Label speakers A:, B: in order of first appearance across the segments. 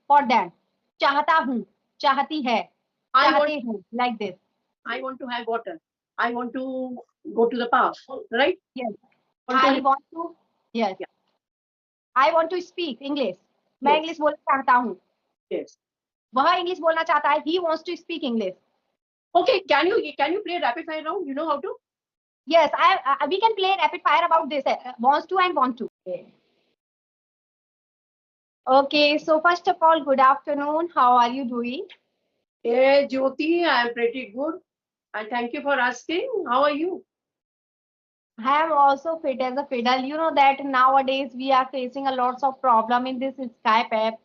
A: for them. चाहता हूँ, चाहती है,
B: I want.
A: चाहते हैं, like this.
B: I want to have water. I want to go to the park. Right?
A: Yes.
B: Want to
A: I
B: have-
A: want to. Yes.
B: Yeah.
A: I want to speak English. मैं
B: Yes.
A: English बोलना चाहता हूँ.
B: Yes.
A: वह English बोलना चाहता है. He wants to speak English.
B: Okay. Can you play rapid fire round? You know how to?
A: Yes, we can play rapid fire about this. Wants to and want to. Okay, so first of all, good afternoon. How are you doing?
B: Hey, Jyoti, I am pretty good. And thank you for asking. How are you?
A: I am also fit as a fiddle. You know that nowadays we are facing a lots of problem in this Skype app.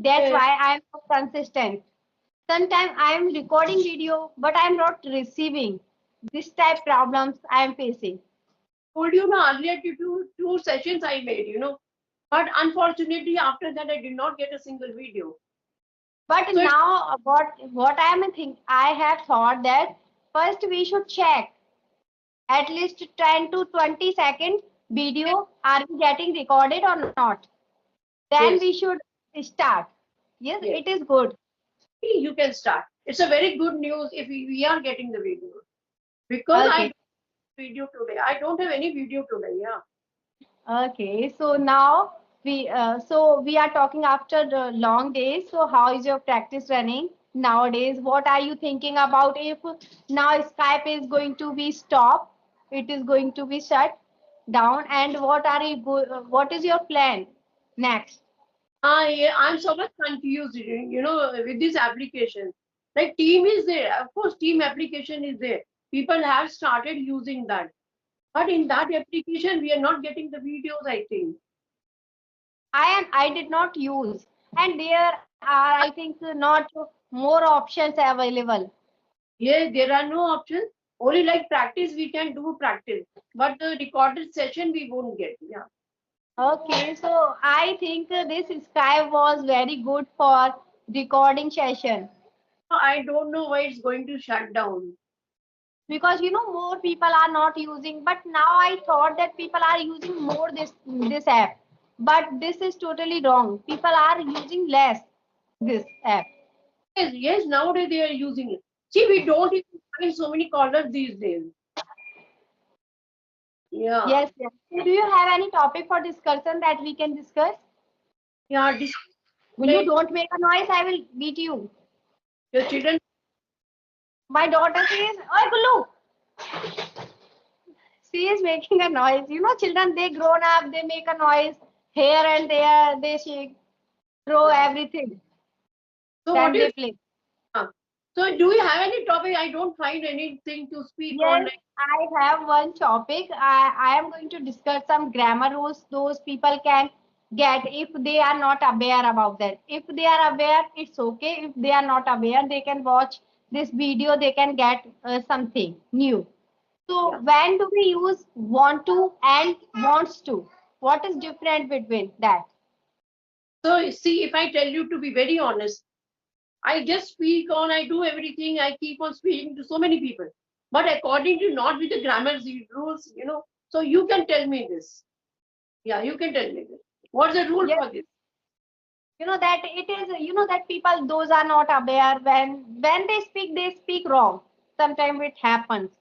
A: That's
B: Yes.
A: why I am not consistent. Sometimes I am recording video, but I am not receiving. This type problems I am facing.
B: Told you now earlier two sessions I made, But unfortunately, after that, I did not get a single video.
A: But
B: So it's,
A: now what I am think I have thought that first we should check at least 10 to 20 second video are we getting recorded or not. Then we
B: yes,
A: should start. Yes,
B: yes.
A: it is good.
B: You can start. It's a very good news if we are getting the video. Because I
A: Okay.
B: don't have video today. I don't have any video today, yeah.
A: Okay, so now we are talking after the long days. So how is your practice running nowadays? What are you thinking about if now Skype is going to be stopped? It is going to be shut down, and what is your plan next?
B: I'm so much confused, with this application. Like team is there. Of course, team application is there. People have started using that. But in that application, we are not getting the videos, I think.
A: I did not use, and there are I think not more options available.
B: Yes, there are no options. Only like practice, we can do practice. But the recorded session, we won't get. Yeah.
A: Okay, so I think this Skype was very good for recording session
B: I don't know why it's going to shut down.
A: because more people are not using. But now I thought that people are using more this app, but this is totally wrong. People are using less this app.
B: Yes, yes, nowadays they are using it. See, we don't even find so many callers these days. Yeah.
A: Yes, yes. So do you have any topic for discussion that we can discuss?
B: Yeah,
A: Will you don't make a noise? I will beat you.
B: your children.
A: My daughter says, "Oi, Gullu." She is making a noise. Children, they grown up, they make a noise here and there, they shake, throw everything.
B: So what
A: Then
B: is
A: they play.
B: so do you have any topic? I don't find anything to speak on.
A: Yes, I have one topic. I am going to discuss some grammar rules those people can get if they are not aware about that. If they are aware, it's okay. If they are not aware, they can watch this video, they can get something new. So
B: Yeah.
A: when do we use want to and wants to? What is different between that?
B: So see, if I tell you to be very honest, I just speak on, I do everything, I keep on speaking to so many people. But according to not with the grammar rules, So you can tell me this. Yeah, you can tell me this. What's the rule
A: Yes,
B: for this?
A: that it is, that people those are not aware when they speak wrong. Sometimes it happens.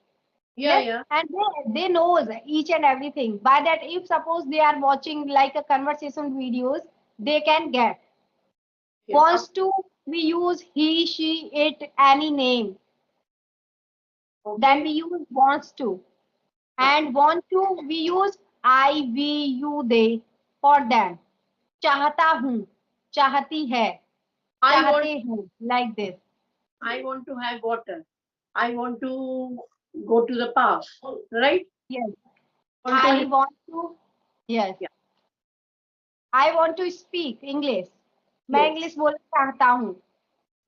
B: Yeah,
A: Yes,
B: yeah.
A: and they knows each and everything. By that, if suppose they are watching like a conversation videos, they can get.
B: Okay.
A: Wants to we use he, she, it, any name. Then
B: Okay.
A: we use wants to.
B: Huh.
A: And want to we use I, we, you, they for them. चाहता हूँ, चाहती है,
B: I
A: चाहते
B: want
A: हैं, like this.
B: I want to have water. I want to go to the park. Right?
A: Yes.
B: Want
A: I
B: to
A: want to. Yes.
B: yeah.
A: I want to speak English. मैं
B: Yes.
A: English बोलना चाहता हूँ.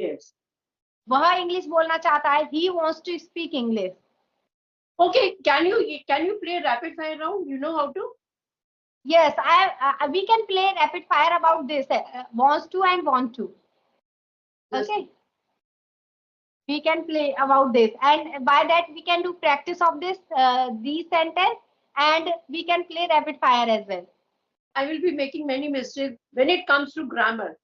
B: Yes.
A: वह English बोलना चाहता है. He wants to speak English.
B: Okay, can you play rapid fire round? You know how to?
A: Yes, we can play rapid fire about this. Wants to and want to.
B: Yes.
A: Okay. We can play about this, and by that we can do practice of these sentence, and we can play rapid fire as well.
B: I will be making many mistakes when it comes to grammar.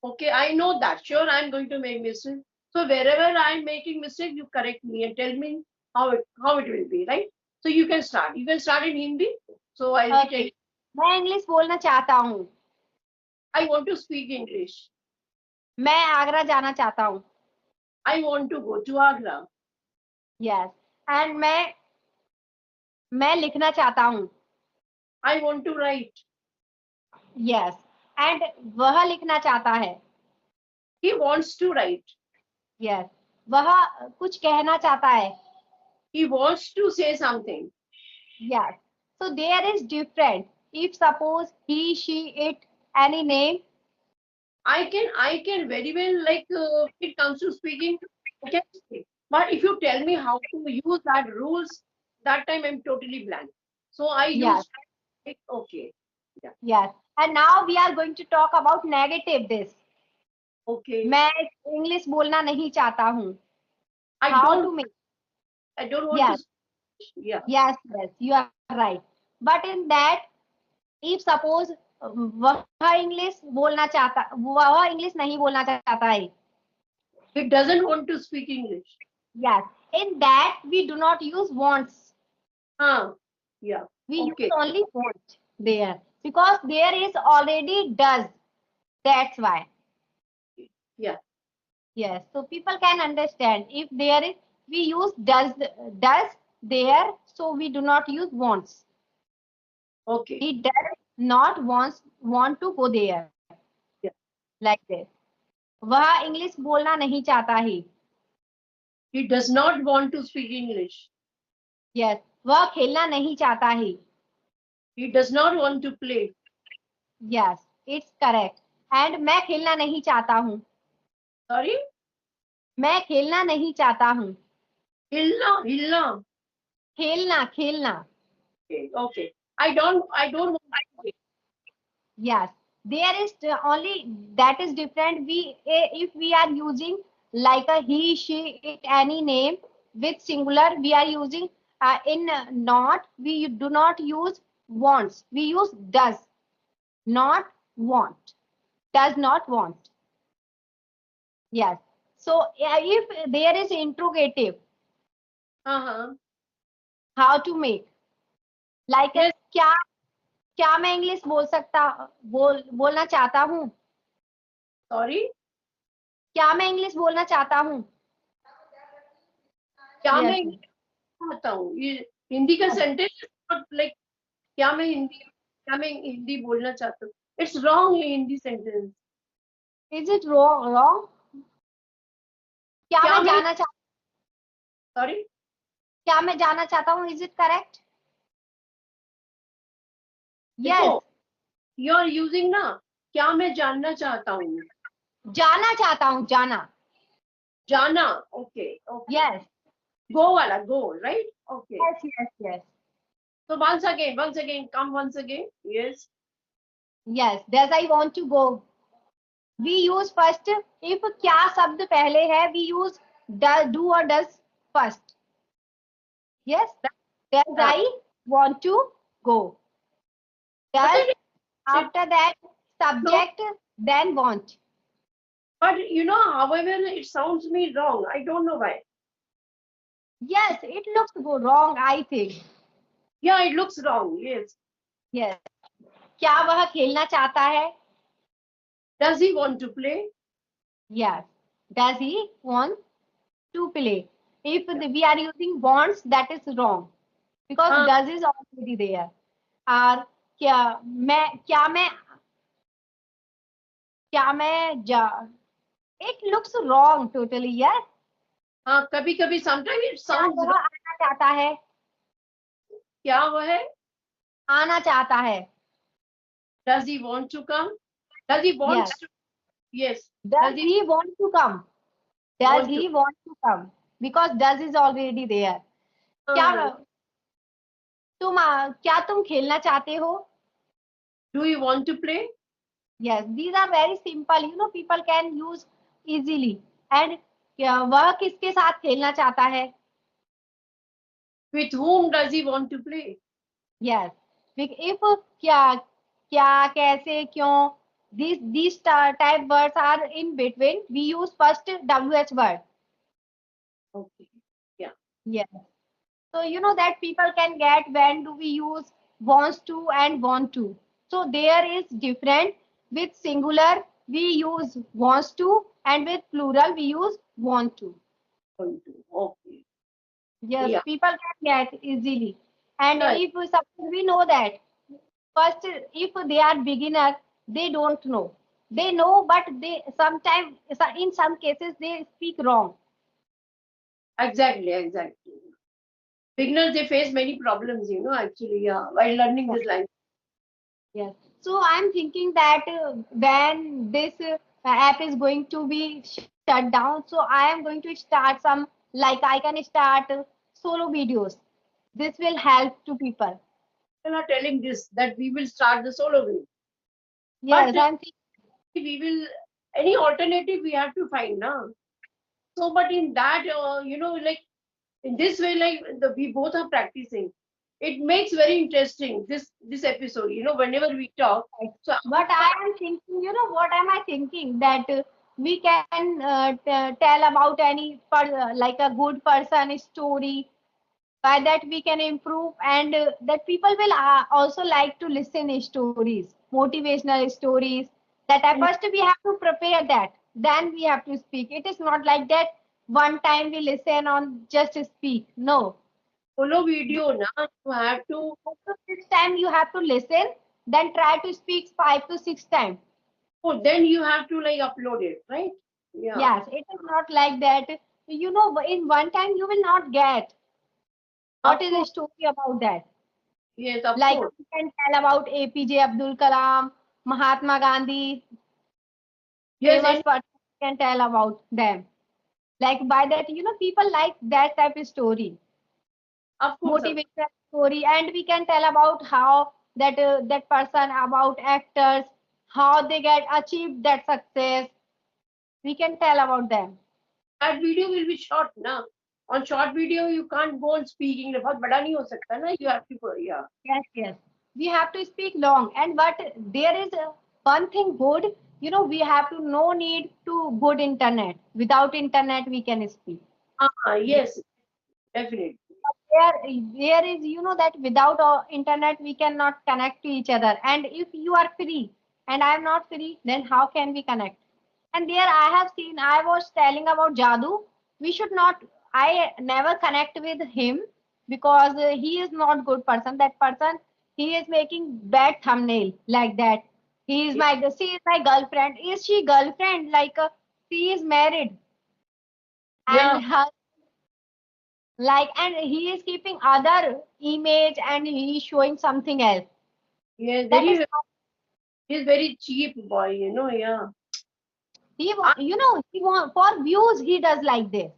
B: Okay, I know that. Sure, I'm going to make mistake. So wherever I'm making mistake, you correct me and tell me how it will be, right? So you can start. You can start in Hindi. So I'll be
A: okay,
B: telling.
A: मैं English बोलना चाहता हूँ.
B: I want to speak English.
A: मैं आगरा जाना चाहता हूँ.
B: I want to go to Agra.
A: Yes. And मैं लिखना चाहता हूँ.
B: I want to write.
A: Yes. And वह लिखना चाहता है.
B: He wants to write.
A: Yes. वह कुछ कहना चाहता है.
B: He wants to say something.
A: Yes. So there is different. If suppose he, she, it, any name.
B: I can very well, like, when it comes to speaking, I can speak. But if you tell me how to use that rules, that time I'm totally blank. So I
A: Yes.
B: use like, okay. Yeah.
A: Yes. And now we are going to talk about negative this.
B: Okay.
A: मैं English बोलना नहीं चाहता हूँ.
B: I
A: How
B: don't
A: to make?
B: I don't want to
A: Yes.
B: speak. Yeah.
A: Yes. Yes. You are right. But in that, if suppose वह English बोलना चाहता, वह English नहीं बोलना चाहता है.
B: He doesn't want to speak English.
A: Yes. In that we do not use wants.
B: Yeah.
A: We use
B: Okay.
A: only want there because there is already does. That's why.
B: Yeah.
A: Yes. So people can understand if there is we use does there, so we do not use wants.
B: Okay.
A: He does not want to go there
B: Yeah.
A: like this. वह English बोलना नहीं चाहता है.
B: He does not want to speak English.
A: Yes. वह खेलना नहीं चाहता है.
B: He does not want to play.
A: Yes, it's correct. And मैं खेलना नहीं चाहता हूँ.
B: Sorry?
A: मैं खेलना नहीं चाहता हूँ.
B: Hilla.
A: खेलना खेलना.
B: Okay. I don't want to play.
A: Yes, there is only that is different. If we are using like a he, she, it, any name with singular, we are using in not. We do not use wants. We use does, not want. Does not want. Yes. So if there is interrogative,
B: Uh-huh.
A: how to make like
B: Yes.
A: क्या क्या मैं English बोलना चाहता हूँ.
B: Sorry.
A: क्या मैं English बोलना चाहता हूँ.
B: क्या मैं
A: Yes.
B: इंग्लिश आता हूँ ये हिंदी का सेंटेंस लाइक क्या मैं हिंदी बोलना चाहता हूँ it's wrong Hindi sentence
A: Is it wrong? क्या
B: क्या
A: मैं
B: मैं
A: जाना चाह
B: सॉरी
A: क्या मैं जाना चाहता हूँ. Is it correct?
B: देखो
A: Yes.
B: यू आर यूजिंग ना क्या मैं जानना चाहता हूँ
A: जाना चाहता हूँ. जाना.
B: जाना ओके ओके
A: Yes.
B: गो वाला go right okay
A: Yes. Yes. Yes.
B: so once again come once again yes
A: Yes. Does I want to go. We use first. If क्या शब्द पहले है, we use do or does first. Yes. Does
B: हाँ
A: I want to go.
B: but
A: Does
B: it,
A: after that
B: no
A: subject then want.
B: but you know however it sounds me wrong I don't know why
A: Yes, it looks wrong, I think.
B: yeah it looks wrong yes
A: Yes. क्या वह खेलना चाहता है.
B: does he want to play
A: Yes. Does he want to play? If we are using wants, that is wrong because
B: हाँ
A: does is already there. और क्या मैं जा it looks wrong totally. Yes.
B: हाँ कभी कभी sometimes it
A: क्या
B: sounds
A: वह
B: wrong
A: आना चाहता है.
B: क्या वो है
A: आना चाहता है.
B: does he want to come does he
A: Yes.
B: wants to yes
A: Does
B: does he
A: he want to come? Does
B: want to
A: he want to come? Because does is already there. क्या
B: uh,
A: क्या तुम खेलना चाहते हो.
B: do you want to play
A: Yes, these are very simple. People can use easily. And वह किसके साथ खेलना चाहता है.
B: with whom does he want to play
A: Yes. If क्या क्या कैसे क्यों These type words are in between. We use first WH word.
B: Okay. Yeah.
A: Yes. So you know that people can get when do we use wants to and want to. So there is different. With singular we use wants to, and with plural we use want to.
B: One, two. Okay.
A: Yes,
B: Yeah.
A: people can get easily. And
B: Yeah.
A: if suppose we know that first, if they are beginner, they don't know. They know, but they sometimes, in some cases, they speak wrong.
B: Exactly. Exactly. Beginners, they face many problems, actually, yeah, while learning
A: Yeah.
B: this language.
A: Yes. So I'm thinking that when this app is going to be shut down, so I am going to start some, like I can start solo videos. This will help to people.
B: We're not telling this that we will start the solo way, but
A: Yes, I'm thinking.
B: we will, any alternative we have to find now. So, but in that, like in this way, like we both are practicing. It makes very interesting this episode. Whenever we talk,
A: Right.
B: so
A: But I am thinking, what am I thinking? That we can tell about any, like a good person story. By that we can improve, and that people will also like to listen stories, motivational stories. That at
B: in
A: first we have to prepare that. Then we have to speak. It is not like that one time we listen on just speak. No.
B: solo video, now you have to.
A: This time you have to listen, then try to speak 5 to 6 times.
B: Oh, then you have to like upload it, right? Yeah,
A: Yes, it is not like that. In one time you will not get what
B: of
A: is a
B: course.
A: story about that.
B: Yes, of
A: Like
B: course.
A: we can tell about APJ Abdul Kalam, Mahatma Gandhi,
B: Yes,
A: famous
B: and
A: person we can tell about them. Like by that, people like that type of story,
B: of course,
A: motivational story, and we can tell about how that person, about actors, how they get achieved that success. We can tell about them.
B: that video will be short now. On short video, you can't go on speaking. बहुत बड़ा नहीं हो सकता ना. You have to go. Yeah.
A: Yes, yes. We have to speak long. And but there is one thing good, we have to no need to good internet. Without internet, we can speak.
B: Yes, definitely.
A: There is, that without internet, we cannot connect to each other. And if you are free and I am not free, then how can we connect? And there I have seen, I was telling about Jadu. We should not, I never connect with him because he is not good person. That person, he is making bad thumbnail like that.
B: Yeah,
A: She is my girlfriend. Is she girlfriend? Like she is married and
B: yeah,
A: her, like, and he is keeping other image and he is showing something else.
B: yeah.
A: That is
B: Very,
A: not,
B: he's very cheap boy. Yeah. I,
A: he want for views he does like this.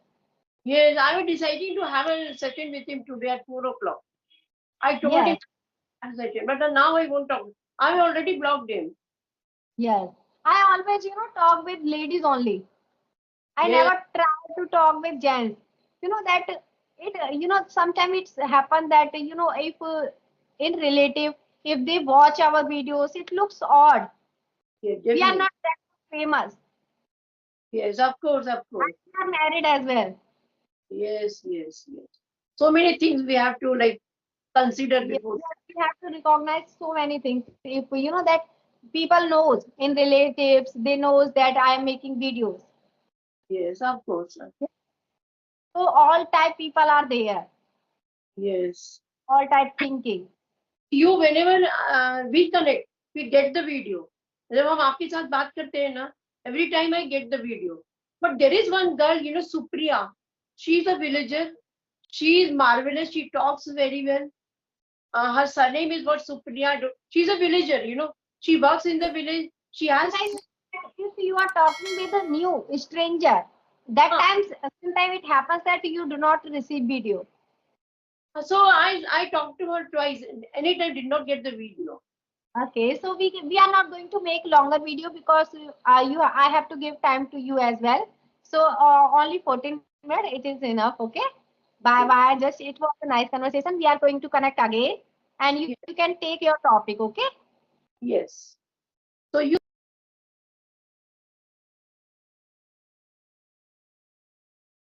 B: yes, I was deciding to have a session with him today at 4 o'clock. I told him
A: Yes.
B: to have a session, but now I won't talk. I already blocked him.
A: Yes. I always, talk with ladies only. I
B: Yeah,
A: never try to talk with gents. That sometimes it's happened that, if in relative, if they watch our videos, it looks odd.
B: yeah,
A: We are
B: definitely.
A: not that famous.
B: Yes, of course, of
A: And
B: course.
A: we are married as well.
B: Yes, yes, yes. So many things we have to like consider
A: Yes,
B: before.
A: we have to recognize so many things. If that people knows in relatives, they knows that I am making videos.
B: Yes, of course.
A: So all type people are there.
B: Yes.
A: All type thinking.
B: You whenever we connect, we get the video. जब हम आपके साथ बात करते हैं ना, every time I get the video. But there is one girl, Supriya. She's a villager. She is marvelous. She talks very well. Her surname is what Supriya. She's a villager. She works in the village. She has.
A: Sometimes if you are talking with a new stranger, that
B: Uh,
A: times sometimes it happens that you do not receive video.
B: so I talked to her twice. Anytime did not get the video.
A: Okay, so we are not going to make longer video because you I have to give time to you as well. So only 14 minutes it is enough. Okay. Bye bye. Just it was a nice conversation. We are going to connect again, and you can take your topic. Okay.
B: Yes. So you